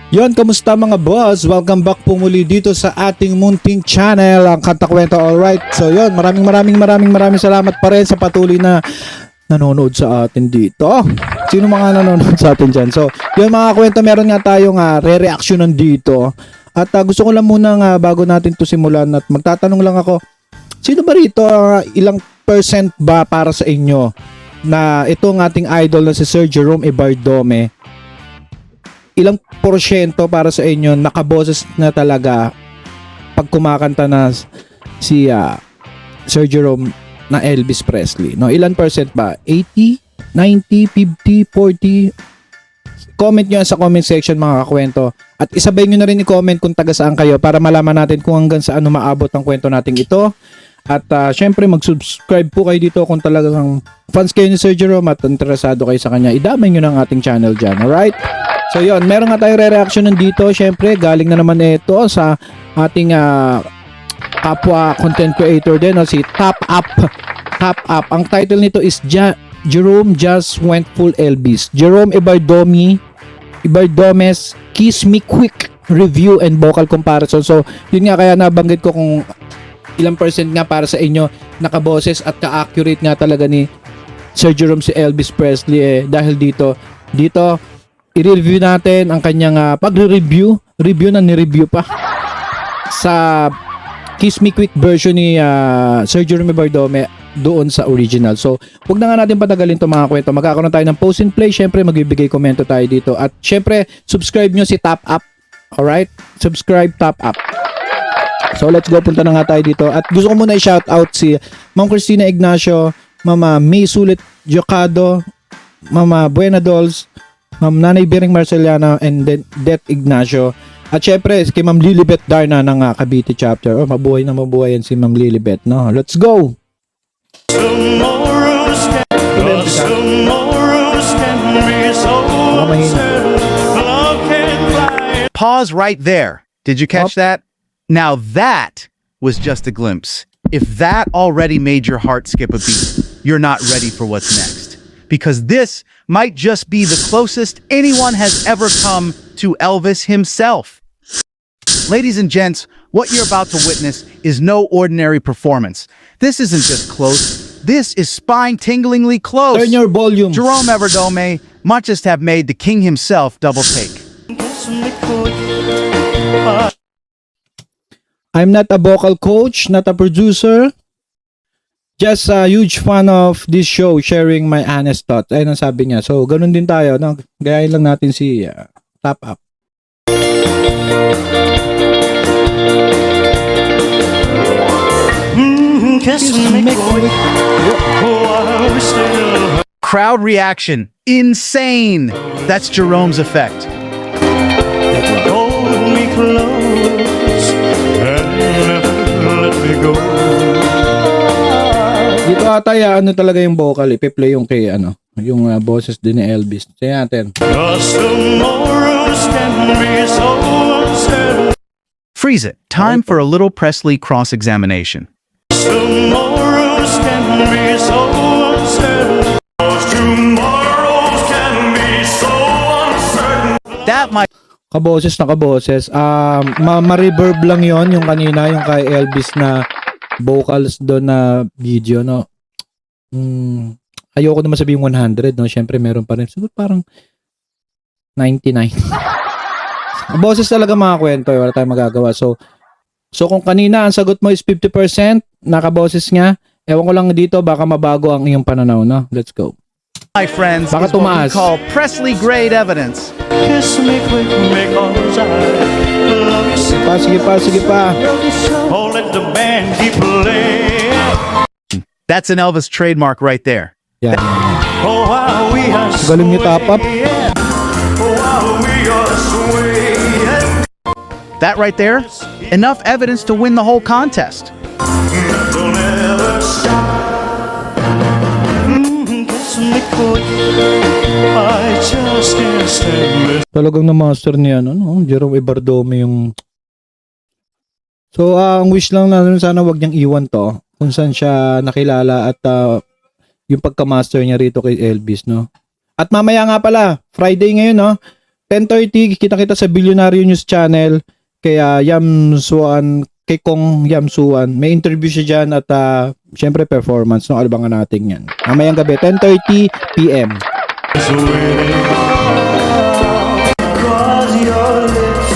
Yon, kamusta mga boss? Welcome back po muli dito sa ating munting channel, ang Kanta Kwento. Alright, so yon, maraming salamat pa rin sa patuloy na nanonood sa atin dito. Sino mga nanonood sa atin dyan? So, yun mga kwento, meron nga tayong re-reactionan dito. At gusto ko lang muna bago natin to simulan at magtatanong lang ako, sino ba rito, ilang percent ba para sa inyo na itong ating idol na si Sir Jerome Ebardome, ilang porsyento para sa inyo nakaboses na talaga pag kumakanta na si Sir Jerome na Elvis Presley? No, ilan percent ba? 80, 90, 50, 40? Comment nyo sa comment section mga kakwento. At isabay nyo na rin i-comment kung taga saan kayo para malaman natin kung hanggang saan maabot ang kwento natin ito. At syempre mag-subscribe po kayo dito kung talagang fans kayo ni Sir Jerome at interesado kayo sa kanya. Idamay nyo ng ating channel dyan. Alright? So yun, meron nga tayong re-reaction nandito. Syempre, galing na naman ito sa ating kapwa content creator din, no? Si Top Up. Top Up. Ang title nito is Jerome Just Went Full Elvis. Jerome Ebardome's Kiss Me Quick Review and Vocal Comparison. So, yun nga, kaya nabanggit ko kung ilang percent nga para sa inyo nakaboses at ka-accurate nga talaga ni Sir Jerome si Elvis Presley dahil dito i-review natin ang kanyang pag-review na ni-review pa sa Kiss Me Quick version ni Sir Jerome Ebardome doon sa original. So, huwag na nga natin patagalin itong mga kwento. Magkakaroon tayo ng post and play. Syempre, magbibigay komento tayo dito. At syempre, subscribe nyo si Top Up. Alright? Subscribe Top Up. So, let's go. Punta na nga tayo dito. At gusto ko muna i-shout out si Ma'am Cristina Ignacio, Mama May Sulit Jocado, Mama Buena Dolls, Ma'am Nanay Bering Marceliana, and then Det Ignacio. At syempre, kay Ma'am Lilibet Darna ng Cavite chapter. Oh, mabuhay na mabuhay yan si Ma'am Lilibet, no? Let's go! Pause right there. Did you catch that? Now that was just a glimpse. If that already made your heart skip a beat, you're not ready for what's next. Because this might just be the closest anyone has ever come to Elvis himself. Ladies and gents, what you're about to witness is no ordinary performance. This isn't just close. This is spine-tinglingly close. Turn your volume. Jerome Ebardome might just have made the king himself double take. I'm not a vocal coach, not a producer. Just a huge fan of this show, sharing my honest thoughts. Ayun ang sabi niya. So, ganun din tayo. No? Gayahin lang natin si Top Up. Crowd reaction. Insane. That's Jerome's effect. Hold me close and let me go. Dito ata ano talaga yung vocal, ipi-play yung kay yung boses din ni Elvis. Tingnan natin. Freeze it. Time for a little Presley cross-examination. That might Kaboses na kaboses. Ma-reverb lang yon yung kanina, yung kay Elvis na vocals doon na video, no? Ayoko naman sabihin 100, no? Syempre meron pa rin. Siguro parang 99. Boses talaga mga kwento, wala tayong magagawa. So kung kanina ang sagot mo is 50%, nakaboses nga, ewan ko lang dito, baka mabago ang iyong pananaw, no? Let's go. my friends, Baka is what we tumaas. call Presley grade evidence. Kiss me quick because I love you so. Sige pa. Oh, let the band keep playing. That's an Elvis trademark right there. Yan. Oh, how we are Galing ni Top Up. swaying. Oh, how we are swaying. That right there, enough evidence to win the whole contest. Don't ever stop. Kiss me quick. I just can't stand this. Talagang na-master niya, no? Jerome Ebardome yung... So, ang wish lang natin, sana wag niyang iwan to. Kung saan siya nakilala at yung pagka-master niya rito kay Elvis, no? At mamaya nga pala, Friday ngayon, no? 10:30 kita-kita sa Billionaire News Channel kaya Yam Suan, kay Kong Yam Suan. May interview siya dyan at syempre performance, no? Abangan natin yan. Mamayang gabi, 10:30 PM. It's waiting. 'Cause your lips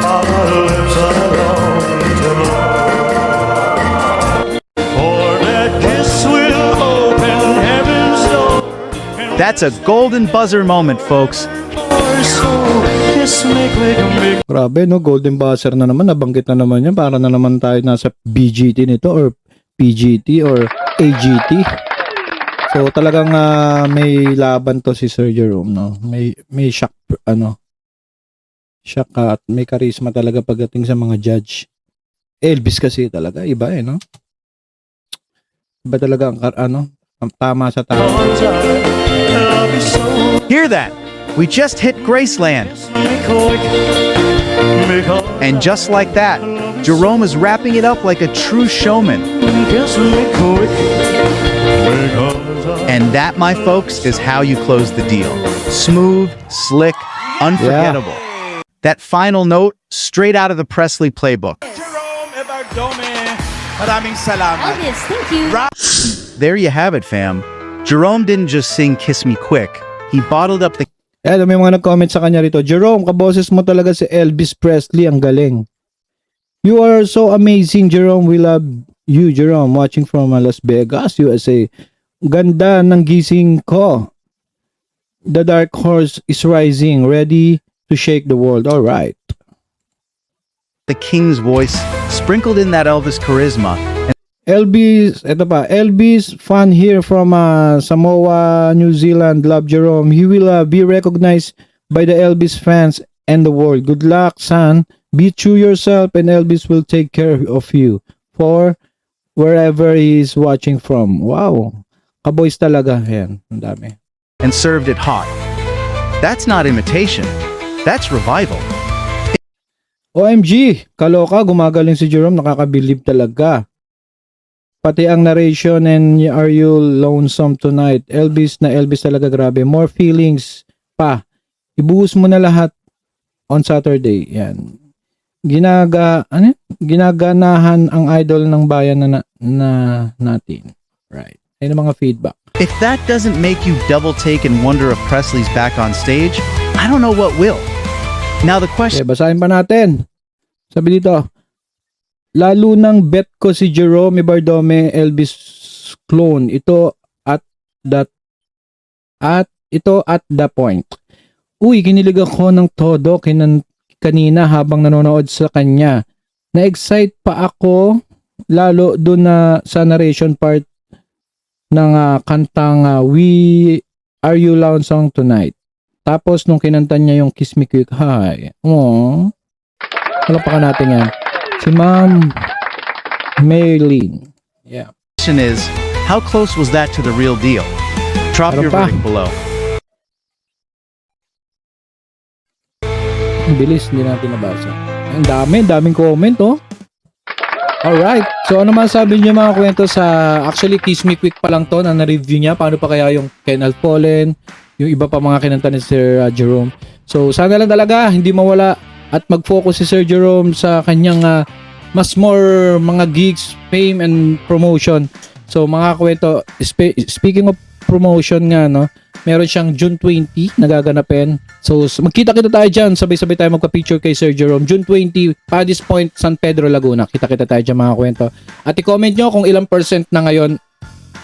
are lips I long to love. For that kiss will open heaven's door. That's a golden buzzer moment, folks. So kiss me quick, make Grabe, no? Golden buzzer na naman. Nabanggit na naman yan. Para na naman tayo nasa BGT nito or PGT or AGT. So talagang may laban to si Sir Jerome, no? May shock, shock at may charisma talaga pagdating sa mga judge. Elvis kasi talaga, iba no? Iba talaga ang tama sa tama. love you so. Hear that? We just hit Graceland. Me quick, because And just like that, Jerome is wrapping it up like a true showman. kiss me quick, because And that, my folks, is how you close the deal. Smooth, slick, unforgettable. That final note, straight out of the Presley playbook. Jerome Ebardome. Maraming salamat. Elvis, thank you. There you have it, fam. Jerome didn't just sing Kiss Me Quick. He bottled up the May mga nag-comment sa kanya rito. Jerome, kaboses mo talaga si Elvis Presley. Ang galing. You are so amazing, Jerome. We love you, Jerome. Watching from Las Vegas, USA. Ganda ng gising ko. The dark horse is rising, ready to shake the world. All right. King's voice, sprinkled in that Elvis charisma. Elvis, eto pa, Elvis fan here from Samoa, New Zealand. Love Jerome. He will be recognized by the Elvis fans and the world. Good luck, son. Be true yourself and Elvis will take care of you for wherever he is watching from. Wow. Kaboys talaga. Ayan, ang dami. And served it hot. That's not imitation. That's revival. OMG, kaloka, gumagaling si Jerome, nakakabilib talaga. Pati ang narration and Are You Lonesome Tonight? Elvis na Elvis talaga, grabe. More feelings pa. Ibuhos mo na lahat on Saturday. Yan. Ginaganahan ang idol ng bayan na natin. Right. Ayun ang mga feedback. If that doesn't make you double take and wonder if Presley's back on stage, I don't know what will. Now the Okay, question, basahin pa natin. Sabi dito, lalo nang bet ko si Jerome Ebardome Elvis clone. Ito at the point. Uy, kinilig ako ng todo kanina habang nanonood sa kanya. Na-excite pa ako lalo doon na sa narration part ng kantang We Are You Lonesome Tonight. Tapos nung kinanta niya yung Kiss Me Quick, hi. Aww. Palapakan natin yan. Si Ma'am Maylene. Yeah. is, how close was that to the real deal? Drop Meron your pa. verdict below. Ang bilis, hindi natin nabasa. Ang daming comment, oh. Alright. So, ano masabi niyo mga kwento sa... Actually, Kiss Me Quick pa lang to na na-review niya. Paano pa kaya yung Kenal Pollen, yung iba pa mga kinanta ni Sir Jerome. So, sana lang talaga, hindi mawala at mag-focus si Sir Jerome sa kanyang mas more mga gigs, fame, and promotion. So, mga kwento, speaking of promotion nga, no, meron siyang June 20 nagaganapin. So, magkita-kita tayo dyan. Sabay-sabay tayo magpa-picture kay Sir Jerome. June 20, Paddy's Point, San Pedro, Laguna. Kita-kita tayo dyan mga kwento. At i-comment nyo kung ilang percent na ngayon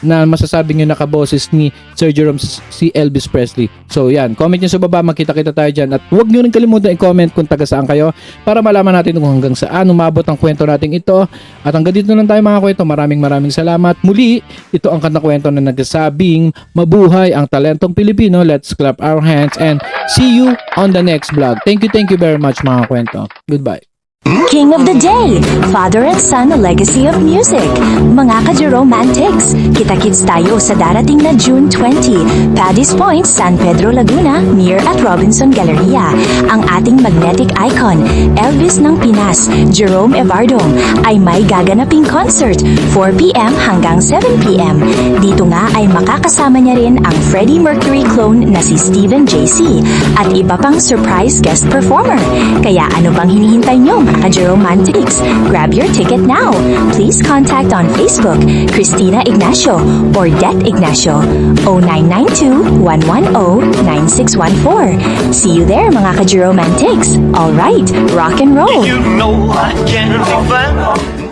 na masasabi nyo nakaboses ni Sir Jerome si Elvis Presley. So yan, comment nyo sa baba, magkita-kita tayo dyan. At huwag nyo rin kalimutan i-comment kung taga saan kayo para malaman natin kung hanggang saan umabot ang kwento natin ito. At hanggang dito lang tayo mga kwento. Maraming salamat. Muli, ito ang kanta kwento na nagsasabing mabuhay ang talentong Pilipino. Let's clap our hands and see you on the next vlog. Thank you very much mga kwento. Goodbye. King of the Day, Father and Son Legacy of Music. Mga ka-Jeromantics, kita-kits tayo sa darating na June 20, Paddy's Point, San Pedro, Laguna, near at Robinson Galleria. Ang ating magnetic icon, Elvis ng Pinas, Jerome Evardong, ay may gaganaping concert, 4 p.m. hanggang 7 p.m. Dito nga ay makakasama niya rin ang Freddie Mercury clone na si Steven JC at iba pang surprise guest performer. Kaya ano bang hinihintay nyo, mga Jeromantics? Grab your ticket now. Please contact on Facebook, Christina Ignacio or Det Ignacio, 0992-110-9614. See you there, mga ka-Jeromantics. Alright, rock and roll! You know I can't live